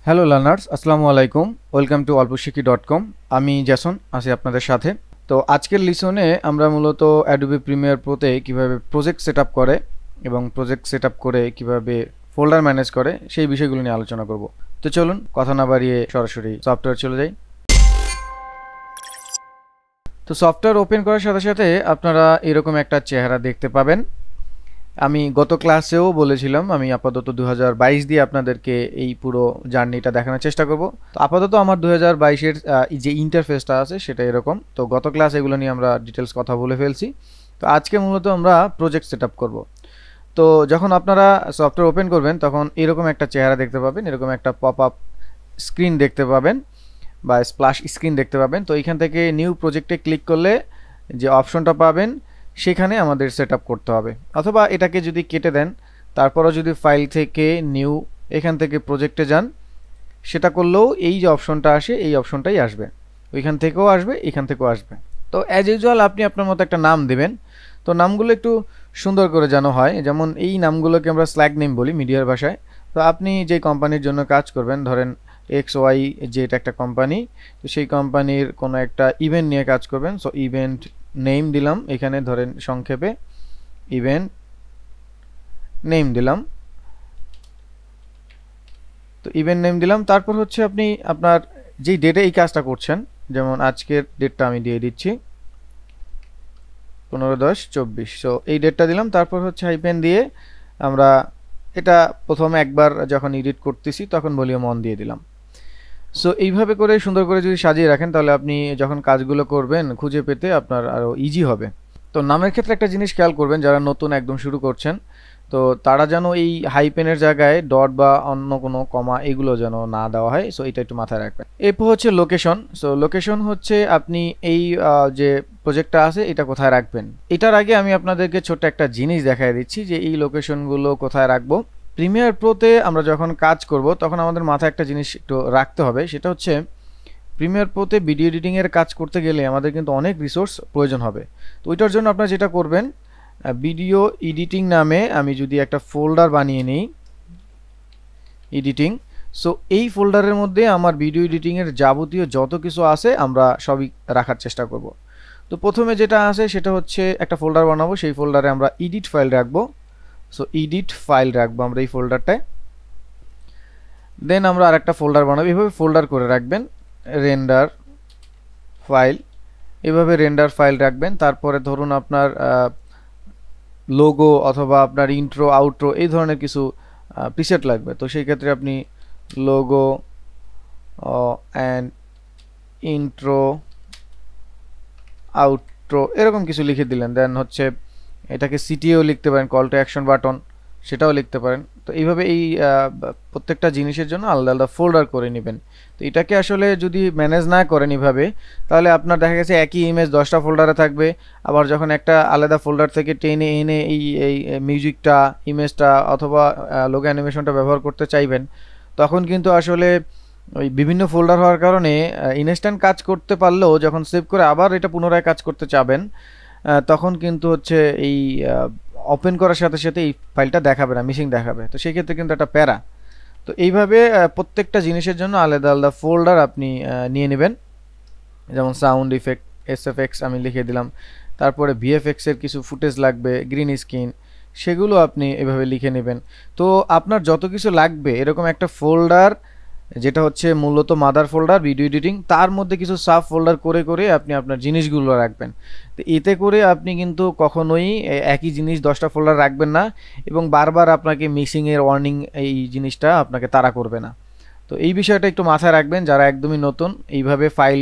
Hello learners, আসসালামু আলাইকুম। Welcome to olpo.shikhi.com। আমি জেসন আছি আপনাদের সাথে। তো আজকের লিসনে আমরা মূলত অ্যাডোবি প্রিমিয়ার প্রোতে কিভাবে প্রজেক্ট সেটআপ করে এবং প্রজেক্ট সেটআপ করে কিভাবে ফোল্ডার ম্যানেজ করে সেই বিষয়গুলো নিয়ে আলোচনা করব। তো চলুন কথা না বাড়িয়ে সরাসরি সফটওয়্যার চলে যাই। তো সফটওয়্যার ওপেন করার সাথে সাথে আপনারা এরকম একটা চেহারা দেখতে পাবেন। আমি গত ক্লাসেও বলেছিলাম আমি আপাতত 2022 দিয়ে আপনাদেরকে এই পুরো জার্নিটা দেখানোর চেষ্টা করব। তো আপাতত আমার 2022-এর যে ইন্টারফেসটা আছে সেটা এরকম। তো গত ক্লাস এগুলো নিয়ে আমরা ডিটেলস কথা বলে ফেলছি। তো আজকে মূলত আমরা প্রজেক্ট সেটআপ করব। তো যখন আপনারা সফটওয়্যার ওপেন করবেন তখন এরকম একটা চেহারা দেখতে পাবেন, এরকম একটা পপ আপ স্ক্রিন দেখতে পাবেন বা স্প্ল্যাশ স্ক্রিন দেখতে পাবেন। তো এখান থেকে নিউ প্রজেক্টে ক্লিক করলে যে অপশনটা পাবেন সেখানে আমাদের সেটআপ করতে হবে, অথবা এটাকে যদি কেটে দেন তারপরও যদি ফাইল থেকে নিউ এখান থেকে প্রজেক্টে যান সেটা করলেও এই যে অপশনটা আসে এই অপশনটাই আসবে, ওইখান থেকেও আসবে এখান থেকেও আসবে। তো অ্যাজ ইউজুয়াল আপনি আপনার মতো একটা নাম দেবেন। তো নামগুলো একটু সুন্দর করে যেন হয়, যেমন এই নামগুলোকে আমরা স্ল্যাগ নেম বলি মিডিয়ার ভাষায়। তো আপনি যে কোম্পানির জন্য কাজ করবেন, ধরেন XY যে এটা একটা কোম্পানি, তো সেই কোম্পানির কোনো একটা ইভেন্ট নিয়ে কাজ করবেন। সো ইভেন্ট নেম দিলাম, এখানে ধরেন সংক্ষেপে ইভেন্ট নেম দিলাম। তো ইভেন্ট নেম দিলাম, তারপর হচ্ছে আপনি আপনার যেই ডেটে এই কাজটা করছেন, যেমন আজকের ডেটটা আমি দিয়ে দিচ্ছি 15/10/24। সো এই ডেটটা দিলাম, তারপর হচ্ছে হাইপেন দিয়ে আমরা এটা প্রথমে একবার যখন এডিট করতেছি তখন ভলিউম অন দিয়ে দিলাম। সো এইভাবে করে সুন্দর করে যদি সাজিয়ে রাখেন তাহলে আপনি যখন কাজগুলো করবেন খুঁজে পেতে আপনার আরও ইজি হবে। তো নামের ক্ষেত্রে একটা জিনিস খেয়াল করবেন, যারা নতুন একদম শুরু করছেন তো তারা যেন এই হাইপেনের জায়গায় ডট বা অন্য কোনো কমা এগুলো যেন না দেওয়া হয়। সো এটা একটু মাথায় রাখবেন। এরপর হচ্ছে লোকেশন। সো লোকেশন হচ্ছে আপনি এই যে প্রজেক্টটা আছে এটা কোথায় রাখবেন। এটার আগে আমি আপনাদেরকে ছোট্ট একটা জিনিস দেখাই দিচ্ছি যে এই লোকেশনগুলো কোথায় রাখবো। প্রিমিয়ার প্রোতে আমরা যখন কাজ করব তখন আমাদের মাথায় একটা জিনিস একটু রাখতে হবে, সেটা হচ্ছে প্রিমিয়ার প্রোতে ভিডিও এডিটিংয়ের কাজ করতে গেলে আমাদের কিন্তু অনেক রিসোর্স প্রয়োজন হবে। তো ওইটার জন্য আপনারা যেটা করবেন, ভিডিও এডিটিং নামে আমি যদি একটা ফোল্ডার বানিয়ে নিই এডিটিং, সো এই ফোল্ডারের মধ্যে আমার ভিডিও এডিটিংয়ের যাবতীয় যত কিছু আছে আমরা সবই রাখার চেষ্টা করব। তো প্রথমে যেটা আছে সেটা হচ্ছে একটা ফোল্ডার বানাবো, সেই ফোল্ডারে আমরা এডিট ফাইল রাখবো। সো এডিট ফাইল রাখবো আমরা এই ফোল্ডারটায়। দেন আমরা আরেকটা ফোল্ডার বানাবো, এভাবে ফোল্ডার করে রাখবেন রেন্ডার ফাইল, এভাবে রেন্ডার ফাইল রাখবেন। তারপরে ধরুন আপনার লোগো অথবা আপনার ইন্ট্রো আউট্রো এই ধরনের কিছু প্রিসেট লাগবে, তো সেই ক্ষেত্রে আপনি লোগো অ্যান্ড ইন্ট্রো আউট্রো এরকম কিছু লিখে দিলেন। দেন হচ্ছে এটাকে সিটিও লিখতে পারেন, কল টু অ্যাকশন বাটন সেটাও লিখতে পারেন। তো এইভাবে এই প্রত্যেকটা জিনিসের জন্য আলাদা আলাদা ফোল্ডার করে নেবেন। তো এটাকে আসলে যদি ম্যানেজ না করেন এভাবে তাহলে আপনার দেখা গেছে একই ইমেজ 10টা ফোল্ডারে থাকবে, আবার যখন একটা আলাদা ফোল্ডার থেকে টেনে এনে এই এই মিউজিকটা ইমেজটা অথবা লোগো অ্যানিমেশনটা ব্যবহার করতে চাইবেন তখন কিন্তু আসলে ওই বিভিন্ন ফোল্ডার হওয়ার কারণে ইনস্ট্যান্ট কাজ করতে পারলেও যখন সেভ করে আবার এটা পুনরায় কাজ করতে চাবেন তখন কিন্তু হচ্ছে এই ওপেন করার সাথে সাথে এই ফাইলটা দেখাবে না, মিসিং দেখাবে। তো সেই ক্ষেত্রে কিন্তু একটা প্যারা। তো এইভাবে প্রত্যেকটা জিনিসের জন্য আলাদা আলাদা ফোল্ডার আপনি নিয়ে নেবেন। যেমন সাউন্ড ইফেক্ট SFX আমি লিখে দিলাম, তারপরে VFX এর কিছু ফুটেজ লাগবে, গ্রিন স্ক্রিন, সেগুলো আপনি এভাবে লিখে নেবেন। তো আপনার যত কিছু লাগবে এরকম একটা ফোল্ডার যেটা হচ্ছে মূলত মাদার ফোল্ডার ভিডিও এডিটিং, তার মধ্যে কিছু সাব ফোল্ডার করে করে আপনি আপনার জিনিসগুলো রাখবেন। তো এতে করে আপনি কিন্তু কখনোই একই জিনিস 10টা ফোল্ডার রাখবেন না এবং বারবার আপনাকে মিসিংয়ের ওয়ার্নিং এই জিনিসটা আপনাকে তাড়া করবে না। তো এই বিষয়টা একটু মাথায় রাখবেন যারা একদমই নতুন, এইভাবে ফাইল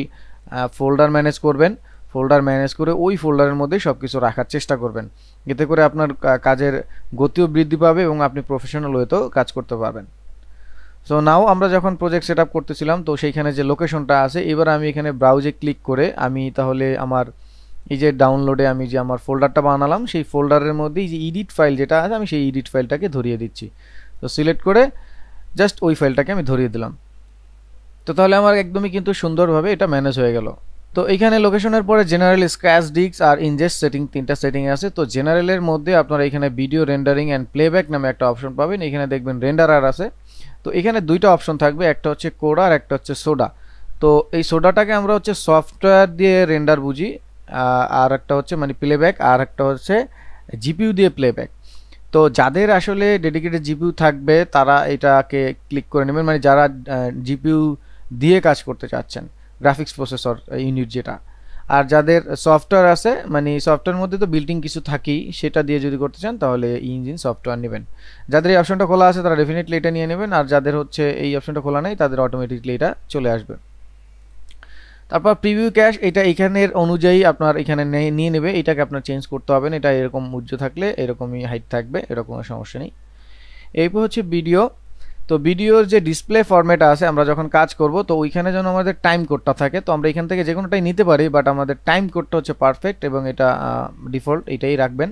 ফোল্ডার ম্যানেজ করবেন। ফোল্ডার ম্যানেজ করে ওই ফোল্ডারের মধ্যে সব কিছু রাখার চেষ্টা করবেন, এতে করে আপনার কাজের গতিও বৃদ্ধি পাবে এবং আপনি প্রফেশনাল ওয়েতেও কাজ করতে পারবেন। সো নাও আমরা যখন প্রজেক্ট সেট আপ করতেছিলাম তো সেইখানে যে লোকেশনটা আছে, এবার আমি এখানে ব্রাউজে ক্লিক করে আমি তাহলে আমার এই যে ডাউনলোডে আমি যে আমার ফোল্ডারটা বানালাম সেই ফোল্ডারের মধ্যে এই যে এডিট ফাইল যেটা আছে আমি সেই এডিট ফাইলটাকে ধরিয়ে দিচ্ছি। তো সিলেক্ট করে জাস্ট ওই ফাইলটাকে আমি ধরিয়ে দিলাম। তো তাহলে আমার একদমই কিন্তু সুন্দরভাবে এটা ম্যানেজ হয়ে গেল। তো এইখানে লোকেশনের পরে জেনারেল, স্ক্র্যাচ ডিস্ক আর ইনজেস্ট সেটিং তিনটা সেটিং আছে। তো জেনারেলের মধ্যে আপনারা এখানে ভিডিও রেন্ডারিং অ্যান্ড প্লেব্যাক নামে একটা অপশন পাবেন, এখানে দেখবেন রেন্ডারার আছে। তো এখানে দুইটা অপশন থাকবে, একটা হচ্ছে কোড আর একটা হচ্ছে সোডা। তো এই সোডাটাকে আমরা হচ্ছে সফটওয়্যার দিয়ে রেন্ডার বুঝি, আর একটা হচ্ছে মানে প্লেব্যাক, আর একটা হচ্ছে জিপিইউ দিয়ে প্লেব্যাক। তো যাদের আসলে ডেডিকেটেড জিপিইউ থাকবে তারা এটাকে ক্লিক করে নেবেন, মানে যারা জিপিইউ দিয়ে কাজ করতে চাচ্ছেন, গ্রাফিক্স প্রসেসর ইউনিট যেটা। আর যাদের সফটওয়্যার আছে, মানে সফটওয়্যার মধ্যে তো বিল্ডিং কিছু থাকেই, সেটা দিয়ে যদি করতে চান তাহলে ইঞ্জিন সফটওয়্যার নেবেন। যাদের এই অপশনটা খোলা আছে তারা ডেফিনেটলি এটা নিয়ে নেবেন, আর যাদের হচ্ছে এই অপশনটা খোলা নেই তাদের অটোমেটিকলি এটা চলে আসবে। তারপর প্রিভিউ ক্যাশ, এটা এখানের অনুযায়ী আপনার এখানে নিয়ে নেবে, এটাকে আপনার চেঞ্জ করতে হবে না, এটা এরকম উজ্জ্ব থাকলে এরকমই হাইট থাকবে, এরকম সমস্যা নেই। এরপর হচ্ছে ভিডিও। তো ভিডিওর যে ডিসপ্লে ফরম্যাট আছে, আমরা যখন কাজ করব তো ওইখানে যেন আমাদের টাইম কোডটা থাকে, তো আমরা এখান থেকে যে কোনোটাই নিতে পারি, বাট আমাদের টাইম কোডটা হচ্ছে পারফেক্ট এবং এটা ডিফল্ট, এটাই রাখবেন।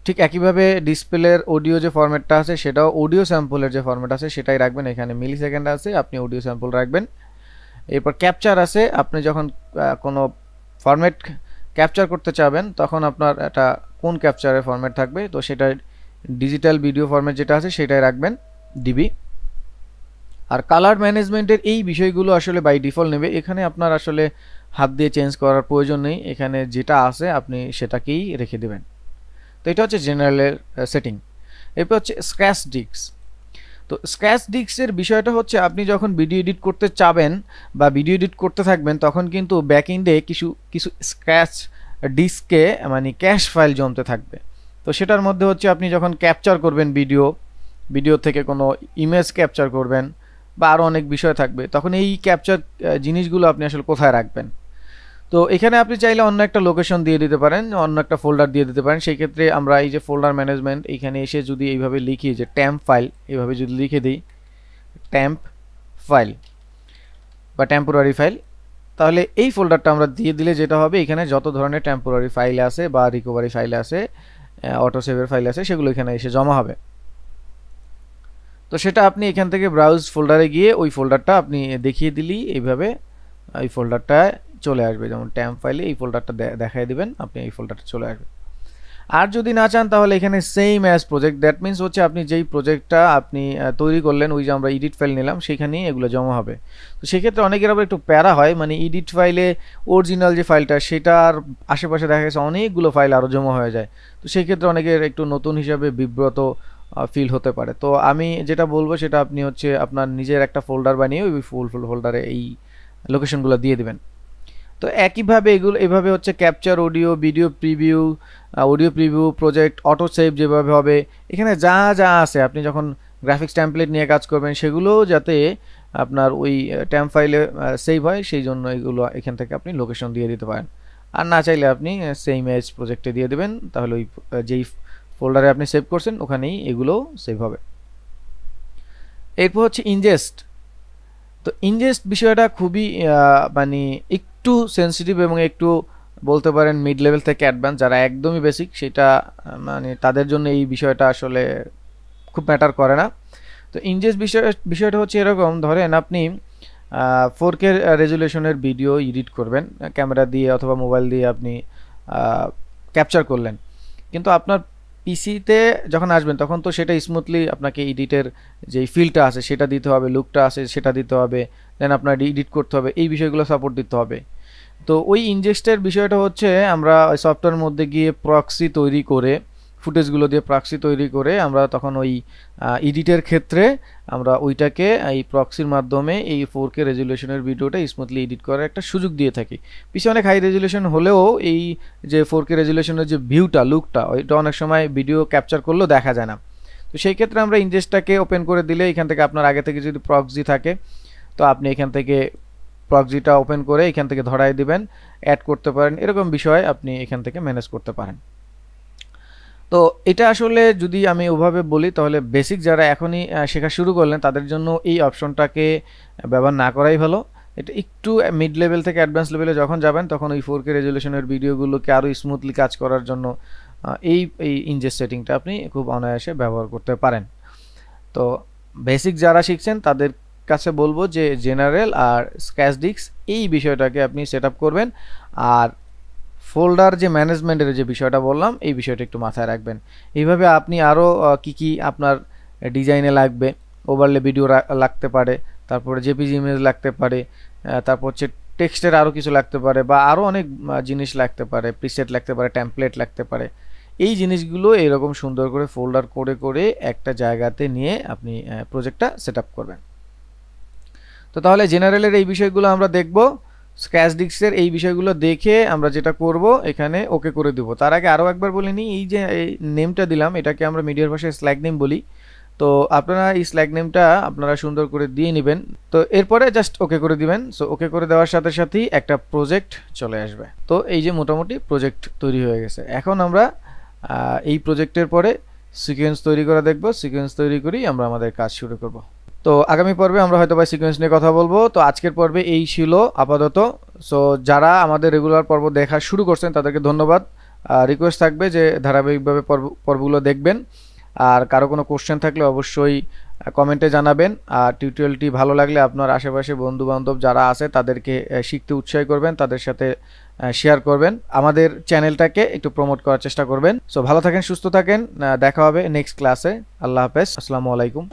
ঠিক একইভাবে ডিসপ্লের অডিও যে ফরম্যাটটা আছে সেটাও অডিও স্যাম্পলের যে ফরম্যাট আছে সেটাই রাখবেন, এখানে মিলি সেকেন্ড আছে, আপনি অডিও স্যাম্পল রাখবেন। এরপর ক্যাপচার আছে, আপনি যখন কোনো ফরম্যাট ক্যাপচার করতে চাবেন তখন আপনার এটা কোন ক্যাপচারের ফরম্যাট থাকবে, তো সেটা ডিজিটাল ভিডিও ফরম্যাট যেটা আছে সেটাই রাখবেন, ডিবি। আর কালার ম্যানেজমেন্টের এই বিষয়গুলো আসলে বাই ডিফল্ট নেবে, এখানে আপনার আসলে হাত দিয়ে চেঞ্জ করার প্রয়োজন নেই, এখানে যেটা আছে আপনি সেটাকেই রেখে দেবেন। তো এটা হচ্ছে জেনারেলের সেটিং। এরপর হচ্ছে স্ক্র্যাচ ডিস্ক। তো স্ক্র্যাচ ডিস্কের বিষয়টা হচ্ছে আপনি যখন ভিডিও এডিট করতে চাবেন বা ভিডিও এডিট করতে থাকবেন তখন কিন্তু ব্যাকএন্ডে কিছু কিছু স্ক্র্যাচ ডিস্কে মানে ক্যাশ ফাইল জমতে থাকবে। তো সেটার মধ্যে হচ্ছে আপনি যখন ক্যাপচার করবেন ভিডিও থেকে কোনো ইমেজ ক্যাপচার করবেন বা আরও অনেক বিষয় থাকবে, তখন এই ক্যাপচার জিনিসগুলো আপনি আসলে কোথায় রাখবেন। তো এখানে আপনি চাইলে অন্য একটা লোকেশন দিয়ে দিতে পারেন, অন্য একটা ফোল্ডার দিয়ে দিতে পারেন। সেই ক্ষেত্রে আমরা এই যে ফোল্ডার ম্যানেজমেন্ট এখানে এসে যদি এইভাবে লিখি যে ট্যাম্প ফাইল, এইভাবে যদি লিখে দিই ট্যাম্প ফাইল বা টেম্পোরারি ফাইল, তাহলে এই ফোল্ডারটা আমরা দিয়ে দিলে যেটা হবে এখানে যত ধরনের টেম্পোরারি ফাইল আছে বা রিকভারি ফাইল আছে, অটো সেভের ফাইল আছে, সেগুলো এখানে এসে জমা হবে। তো সেটা আপনি এখান থেকে ব্রাউজ ফোল্ডারে গিয়ে ওই ফোল্ডারটা আপনি দেখিয়ে দিলেই এইভাবে এই ফোল্ডারটা চলে আসবে, যেমন ট্যাম্প ফাইলে এই ফোল্ডারটা দেখাই দিবেন, আপনি এই ফোল্ডারটা চলে আসবে। আর যদি না চান তাহলে এখানে same as project, that means হচ্ছে আপনি যেই প্রজেক্টটা আপনি তৈরি করলেন, ওই যে আমরা এডিট ফাইল নিলাম সেখানেই এগুলো জমা হবে। তো সেক্ষেত্রে অনেকের আবার একটু প্যারা হয়, মানে এডিট ফাইলে অরিজিনাল যে ফাইলটা সেটার আশেপাশে দেখা গেছে অনেকগুলো ফাইল আরও জমা হয়ে যায়, তো সেই ক্ষেত্রে অনেকের একটু নতুন হিসাবে বিব্রত ফিল হতে পারে। তো আমি যেটা বলবো সেটা আপনি হচ্ছে আপনার নিজের একটা ফোল্ডার বানিয়ে ওই ফুল ফোল্ডারে এই লোকেশনগুলো দিয়ে দিবেন। তো একইভাবে এভাবে হচ্ছে capture audio, video preview, audio preview, project, auto save যেভাবে হবে, এখানে যা যা আছে আপনি যখন গ্রাফিক্স টেমপ্লেট নিয়ে কাজ করবেন সেগুলো যাতে আপনার ওই ট্যাম্প ফাইলে সেভ হয়, সেই জন্য এগুলো এখান থেকে আপনি লোকেশন দিয়ে দিতে পারেন। আর না চাইলে আপনি সেম এজ প্রজেক্টে দিয়ে দেবেন, তাহলে ওই যেই ফোল্ডারে আপনি সেভ করছেন ওখানেই এগুলো সেভ হবে। এরপর হচ্ছে ইনজেস্ট। তো ইনজেস্ট বিষয়টা খুবই মানে একটু সেন্সিটিভ এবং একটু বলতে পারেন মিড লেভেল থেকে অ্যাডভান্স, যারা একদমই বেসিক সেটা মানে তাদের জন্য এই বিষয়টা আসলে খুব ম্যাটার করে না। তো ইনজেস্ট বিষয়টা হচ্ছে এরকম, ধরেন আপনি 4K রেজুলেশনের ভিডিও এডিট করবেন ক্যামেরা দিয়ে অথবা মোবাইল দিয়ে, আপনি ক্যাপচার করলেন, কিন্তু আপনার পিসিতে যখন আসবেন তখন তো সেটা স্মুথলি আপনাকে এডিটের যেই ফিলটা আছে সেটা দিতে হবে, লুকটা আছে সেটা দিতে হবে, দেন আপনার এডিট করতে হবে, এই বিষয়গুলো সাপোর্ট দিতে হবে। তো ওই ইনজেস্টের বিষয়টা হচ্ছে আমরা ওই সফটওয়্যারের মধ্যে গিয়ে প্রক্সি তৈরি করে, ফুটেজগুলো দিয়ে প্রক্সি তৈরি করে আমরা তখন ওই এডিটের ক্ষেত্রে আমরা ওইটাকে এই প্রক্সির মাধ্যমে এই 4K রেজুলেশনের ভিডিওটা স্মুথলি এডিট করার একটা সুযোগ দিয়ে থাকি। পিছনে অনেক হাই রেজুলেশন হলেও এই যে 4K রেজুলেশনের যে ভিউটা, লুকটা, ওইটা অনেক সময় ভিডিও ক্যাপচার করলেও দেখা যায় না। তো সেই ক্ষেত্রে আমরা ইনজেস্টটাকে ওপেন করে দিলে এখান থেকে আপনার আগে থেকে যদি প্রক্সি থাকে তো আপনি এখান থেকে প্রক্সিটা ওপেন করে এখান থেকে ধরাই দিবেন, অ্যাড করতে পারেন, এরকম বিষয় আপনি এখান থেকে ম্যানেজ করতে পারেন। তো এটা আসলে যদি আমি ওভাবে বলি তাহলে বেসিক যারা এখনই শেখা শুরু করলেন তাদের জন্য এই অপশনটাকে ব্যবহার না করাই ভালো। এটা একটু মিড লেভেল থেকে অ্যাডভান্স লেভেলে যখন যাবেন তখন ওই 4K রেজুলেশনের ভিডিওগুলোকে আরও স্মুথলি কাজ করার জন্য এই ইনজেস্ট সেটিংটা আপনি খুব অনায়াসে ব্যবহার করতে পারেন। তো বেসিক যারা শিখছেন তাদের কাছে বলবো যে জেনারেল আর স্ক্র্যাচ ডিস্ক এই বিষয়টাকে আপনি সেট আপ করবেন, আর ফোল্ডার যে ম্যানেজমেন্টের যে বিষয়টা বললাম এই বিষয়টা একটু মাথায় রাখবেন। এইভাবে আপনি আরও কি কি আপনার ডিজাইনে লাগবে ওভারলে ভিডিও লাগতে পারে, তারপরে জেপিজি ইমেজ লাগতে পারে, তারপর হচ্ছে টেক্সটের আরও কিছু লাগতে পারে, বা আরও অনেক জিনিস লাগতে পারে, প্রিসেট লাগতে পারে, টেমপ্লেট লাগতে পারে। এই জিনিসগুলো এরকম সুন্দর করে ফোল্ডার করে করে একটা জায়গাতে নিয়ে আপনি প্রজেক্টটা সেট আপ করবেন। তো তাহলে জেনারেলের এই বিষয়গুলো আমরা দেখব। স্ক্র্যাচ ডিস্কের এই বিষয়গুলো দেখে আমরা যেটা করব এখানে ওকে করে দিব। তার আগে আরও একবার বলে নিই, এই যে এই নেমটা দিলাম এটাকে আমরা মিডিয়ার ভাষায় স্ল্যাগ নেম বলি। তো আপনারা এই স্ল্যাগ নেমটা আপনারা সুন্দর করে দিয়ে নেবেন। তো এরপরে জাস্ট ওকে করে দিবেন। সো ওকে করে দেওয়ার সাথে সাথেই একটা প্রজেক্ট চলে আসবে। তো এই যে মোটামুটি প্রজেক্ট তৈরি হয়ে গেছে। এখন আমরা এই প্রজেক্টের পরে সিকোয়েন্স তৈরি করা দেখব। সিকোয়েন্স তৈরি করেই আমরা আমাদের কাজ শুরু করব। তো আগামী পর্বে আমরা হয়তো বা সিকোয়েন্স নিয়ে কথা বলবো। তো আজকের পর্বে এই ছিল আপাতত। সো যারা আমাদের রেগুলার পর্ব দেখা শুরু করছেন তাদেরকে ধন্যবাদ। রিকোয়েস্ট থাকবে যে ধারাবাহিকভাবে পর্বগুলো দেখবেন। আর কারো কোনো কোশ্চেন থাকলে অবশ্যই কমেন্টে জানাবেন। আর টিউটোরিয়ালটি ভালো লাগলে আপনার আশেপাশে বন্ধু বান্ধব যারা আছে তাদেরকে শিখতে উৎসাহ করবেন, তাদের সাথে শেয়ার করবেন। আমাদের চ্যানেলটাকে একটু প্রমোট করার চেষ্টা করবেন। সো ভালো থাকেন, সুস্থ থাকেন, দেখা হবে নেক্সট ক্লাসে। আল্লাহ হাফেজ, আসসালামু আলাইকুম।